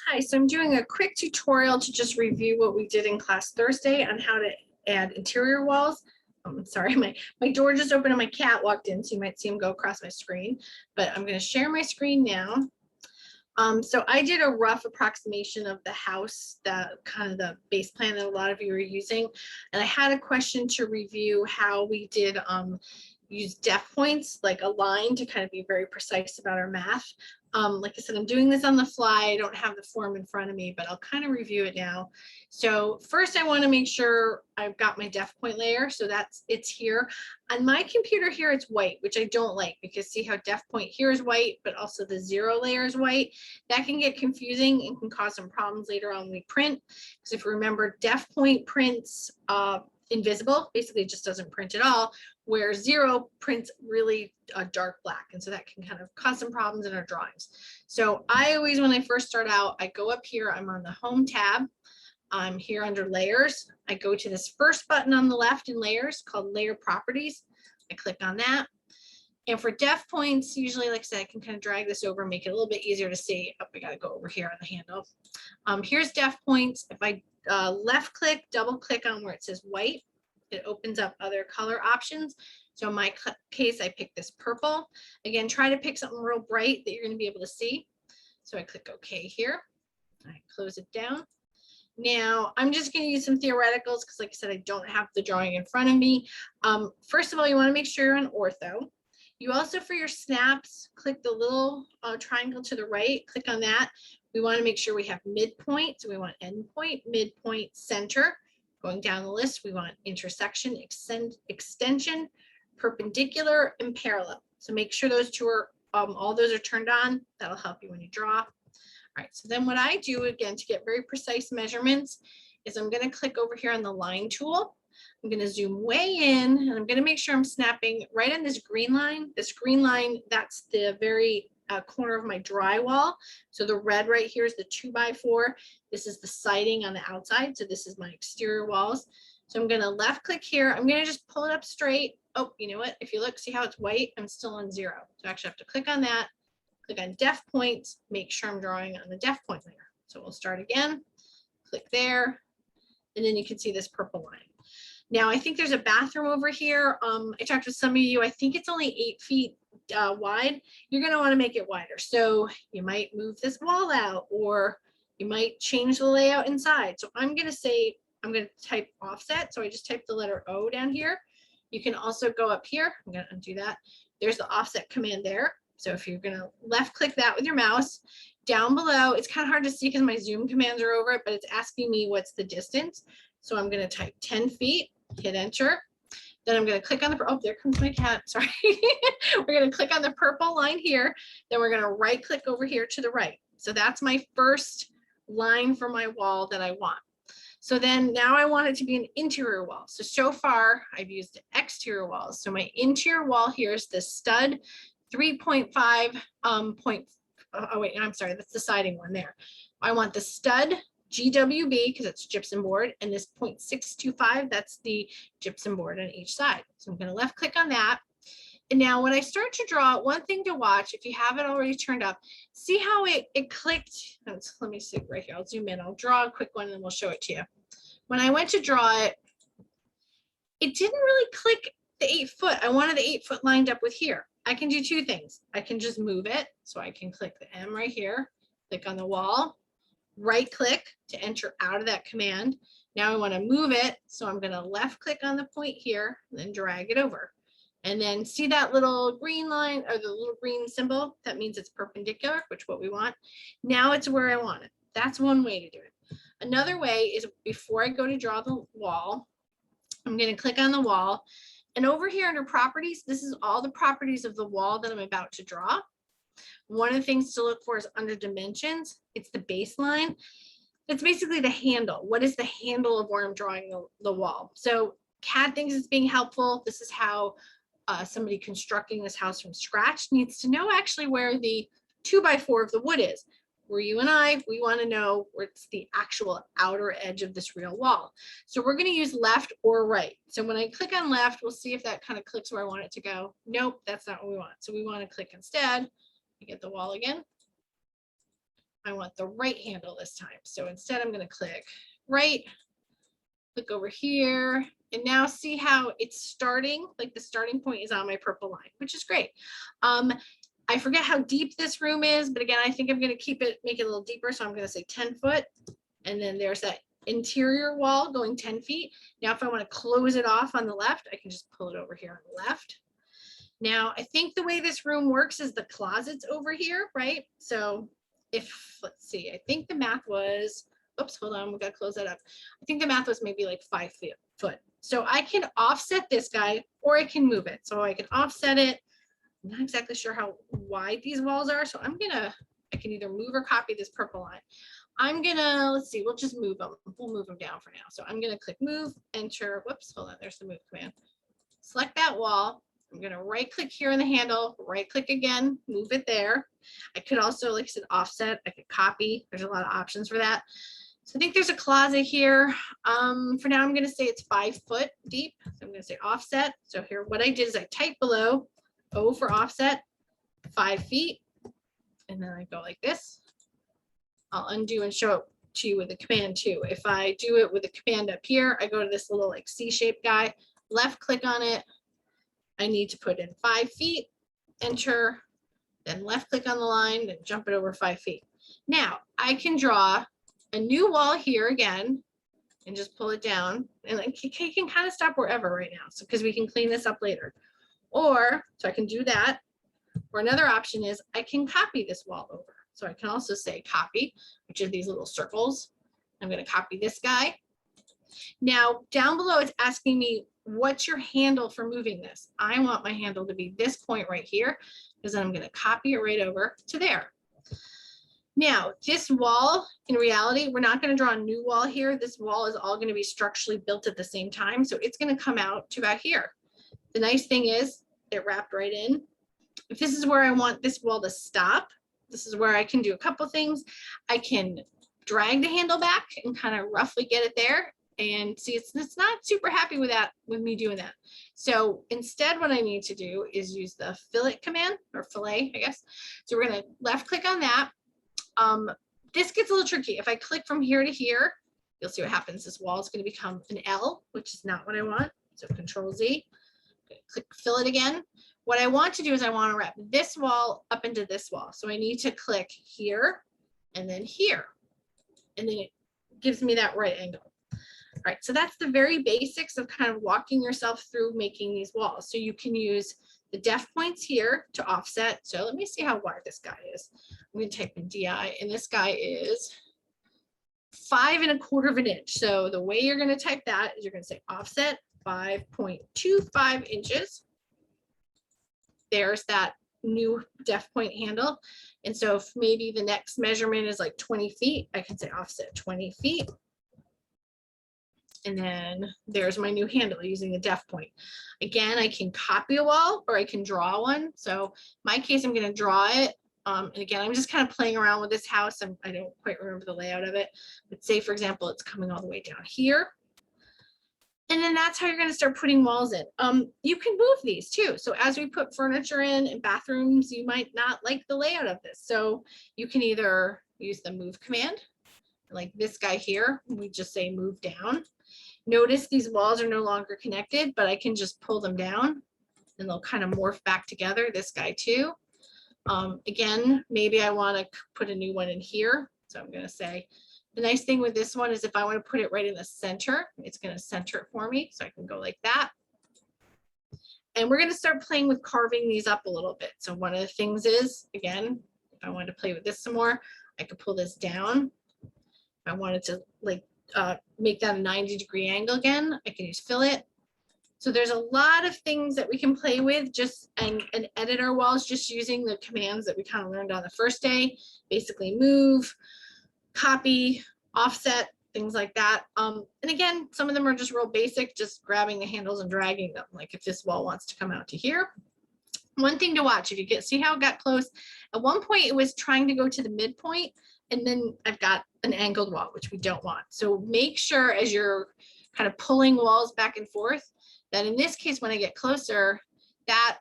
Hi, so I'm doing a quick tutorial to just review what we did in class Thursday on how to add interior walls. Sorry, my door just opened and my cat walked in, so you might see him go across my screen, but I'm going to share my screen now. So I did a rough approximation of the house, that kind of the base plan that a lot of you are using, and I had a question to review how we did use Defpoints, like a line, to kind of be very precise about our math. Like I said, I'm doing this on the fly. I don't have the form in front of me, but I'll kind of review it now. So first I want to make sure I've got my Defpoint layer. So it's here. On my computer here, it's white, which I don't like, because see how Defpoint here is white, but also the 0 layer is white. That can get confusing and can cause some problems later on when we print. Because if you remember, Defpoint prints invisible, basically it just doesn't print at all, where 0 prints really dark black, and so that can kind of cause some problems in our drawings. So I always, when I first start out, I go up here, I'm on the home tab, I'm here under layers, I go to this first button on the left in layers called layer properties. I click on that, and for Defpoints, usually, like I said, I can kind of drag this over and make it a little bit easier to see. Oh, we got to go over here on the handle. Here's Defpoints. If I left click, double click on where it says white, it opens up other color options. So in my case, I pick this purple. Again, try to pick something real bright that you're going to be able to see. So I click OK here. I close it down. Now I'm just going to use some theoreticals because, like I said, I don't have the drawing in front of me. First of all, you want to make sure you're on ortho. You also, for your snaps, click the little triangle to the right, click on that. We want to make sure we have midpoint. So we want endpoint, midpoint, center. Going down the list, we want intersection, extension, perpendicular, and parallel. So make sure those two are, all those are turned on. That'll help you when you draw. All right, so then what I do, again, to get very precise measurements, is I'm going to click over here on the line tool. I'm going to zoom way in, and I'm going to make sure I'm snapping right on this green line. This green line, that's the very corner of my drywall. So the red right here is the 2x4. This is the siding on the outside. So this is my exterior walls. So I'm going to left click here. I'm going to just pull it up straight. Oh, you know what? If you look, see how it's white? I'm still on 0. So I actually have to click on that, click on Defpoints, make sure I'm drawing on the Defpoint layer. So we'll start again, click there, and then you can see this purple line. Now, I think there's a bathroom over here. I talked to some of you, I think it's only 8 feet wide. You're going to want to make it wider. So you might move this wall out, or you might change the layout inside. So I'm going to say, I'm going to type offset. So I just type the letter O down here. You can also go up here. I'm going to undo that. There's the offset command there. So if you're going to left click that with your mouse, down below, it's kind of hard to see because my zoom commands are over it, but it's asking me what's the distance. So I'm going to type 10 feet, hit enter. Then I'm going to click on the, oh, there comes my cat, sorry. We're going to click on the purple line here. Then we're going to right click over here to the right. So that's my first line for my wall that I want. So then now I want it to be an interior wall. So far I've used exterior walls. So my interior wall here is the stud 3.5 oh wait, I'm sorry, that's the siding one there. I want the stud GWB because it's gypsum board, and this 0.625, that's the gypsum board on each side. So I'm going to left click on that. And now when I start to draw, one thing to watch, if you have it already turned up, see how it clicked. Let me see right here. I'll zoom in. I'll draw a quick one and we'll show it to you. When I went to draw it, it didn't really click the 8 foot. I wanted the 8 foot lined up with here. I can do two things. I can just move it. So I can click the M right here, click on the wall, right click to enter out of that command. Now I want to move it. So I'm going to left click on the point here, and then drag it over. And then see that little green line, or the little green symbol? That means it's perpendicular, which is what we want. Now it's where I want it. That's one way to do it. Another way is, before I go to draw the wall, I'm going to click on the wall. And over here under properties, this is all the properties of the wall that I'm about to draw. One of the things to look for is under dimensions. It's the baseline. It's basically the handle. What is the handle of where I'm drawing the wall? So CAD thinks it's being helpful. This is how somebody constructing this house from scratch needs to know actually where the 2x4 of the wood is. Where you and I, we want to know where it's the actual outer edge of this real wall. So we're going to use left or right. So when I click on left, we'll see if that kind of clicks where I want it to go. Nope, that's not what we want. So we want to click instead. You get the wall again. I want the right handle this time. So instead I'm going to click right, click over here, and now see how it's starting, like the starting point is on my purple line, which is great. I forget how deep this room is, but again, I think I'm going to keep it, make it a little deeper. So I'm going to say 10 foot. And then there's that interior wall going 10 feet. Now, if I want to close it off on the left, I can just pull it over here on the left. Now, I think the way this room works is the closet's over here, right? So if, let's see, I think the math was, oops, hold on, we got to close that up. I think the math was maybe like 5 foot. So I can offset this guy or I can move it. So I can offset it. I'm not exactly sure how wide these walls are. So I can either move or copy this purple line. I'm gonna, let's see, we'll just move them. We'll move them down for now. So I'm gonna click move, enter, whoops, hold on, there's the move command. Select that wall. I'm gonna right click here on the handle, right click again, move it there. I could also, like I said, offset, I could copy. There's a lot of options for that. So I think there's a closet here. For now, I'm gonna say it's 5 foot deep. So I'm gonna say offset. So here, what I did is I typed below O for offset, 5 feet. And then I go like this. I'll undo and show it to you with the command too. If I do it with the command up here, I go to this little like C-shaped guy, left click on it. I need to put in 5 feet, enter, then left click on the line, then jump it over 5 feet. Now I can draw a new wall here again and just pull it down. And like, you can kind of stop wherever right now. So because we can clean this up later. Or, so I can do that. Or another option is I can copy this wall over. So I can also say copy, which are these little circles. I'm going to copy this guy. Now down below, it's asking me, what's your handle for moving this? I want my handle to be this point right here, because then I'm going to copy it right over to there. Now this wall, in reality, we're not going to draw a new wall here. This wall is all going to be structurally built at the same time. So it's going to come out to about here. The nice thing is it wrapped right in. If this is where I want this wall to stop, this is where I can do a couple things. I can drag the handle back and kind of roughly get it there. And see, it's not super happy with that, with me doing that. So instead, what I need to do is use the fillet command, or fillet, I guess. So we're going to left click on that. This gets a little tricky. If I click from here to here, you'll see what happens. This wall is going to become an L, which is not what I want. So Control Z, click fillet again. What I want to do is I want to wrap this wall up into this wall. So I need to click here and then here. And then it gives me that right angle. All right, so that's the very basics of kind of walking yourself through making these walls. So you can use the Defpoints here to offset. So let me see how wide this guy is. I'm going to type in DI, and this guy is 5 1/4 inch. So the way you're going to type that is you're going to say offset 5.25 inches. There's that new Defpoint handle. And so if maybe the next measurement is like 20 feet, I can say offset 20 feet. And then there's my new handle using the Defpoint. Again, I can copy a wall or I can draw one. So in my case, I'm going to draw it. And again, I'm just kind of playing around with this house. I don't quite remember the layout of it. But say, for example, it's coming all the way down here. And then that's how you're going to start putting walls in. You can move these too. So as we put furniture in and bathrooms, you might not like the layout of this. So you can either use the move command, like this guy here, we just say move down. Notice these walls are no longer connected, but I can just pull them down and they'll kind of morph back together, this guy too. Again, maybe I want to put a new one in here. So I'm going to say, the nice thing with this one is if I want to put it right in the center, it's going to center it for me. So I can go like that. And we're going to start playing with carving these up a little bit. So one of the things is, again, if I wanted to play with this some more, I could pull this down. If I wanted to like make that a 90-degree angle again, I can use fillet. So there's a lot of things that we can play with just and edit our walls just using the commands that we kind of learned on the first day. Basically move, copy, offset, things like that. And again, some of them are just real basic, just grabbing the handles and dragging them. Like if this wall wants to come out to here. One thing to watch, if you see how it got close, at one point it was trying to go to the midpoint, and then I've got an angled wall, which we don't want. So make sure as you're kind of pulling walls back and forth, that in this case, when I get closer, that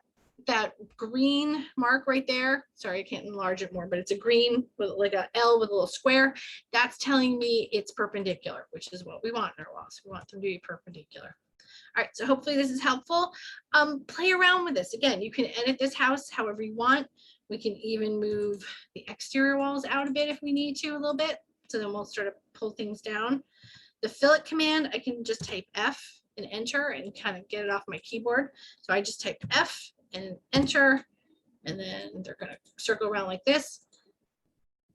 that green mark right there, sorry, I can't enlarge it more, but it's a green with like a L with a little square. That's telling me it's perpendicular, which is what we want in our walls. We want them to be perpendicular. All right, so hopefully this is helpful. Play around with this. Again, you can edit this house however you want. We can even move the exterior walls out a bit if we need to a little bit. So then we'll sort of pull things down. The fillet command, I can just type F and enter and kind of get it off my keyboard. So I just type F and enter, and then they're going to circle around like this.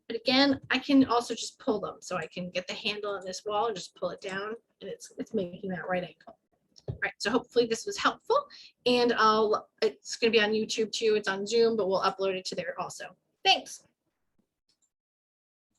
But again, I can also just pull them. So I can get the handle on this wall and just pull it down, and it's making that right angle. All right, so hopefully this was helpful, and it's going to be on YouTube too. It's on Zoom, but we'll upload it to there also. Thanks.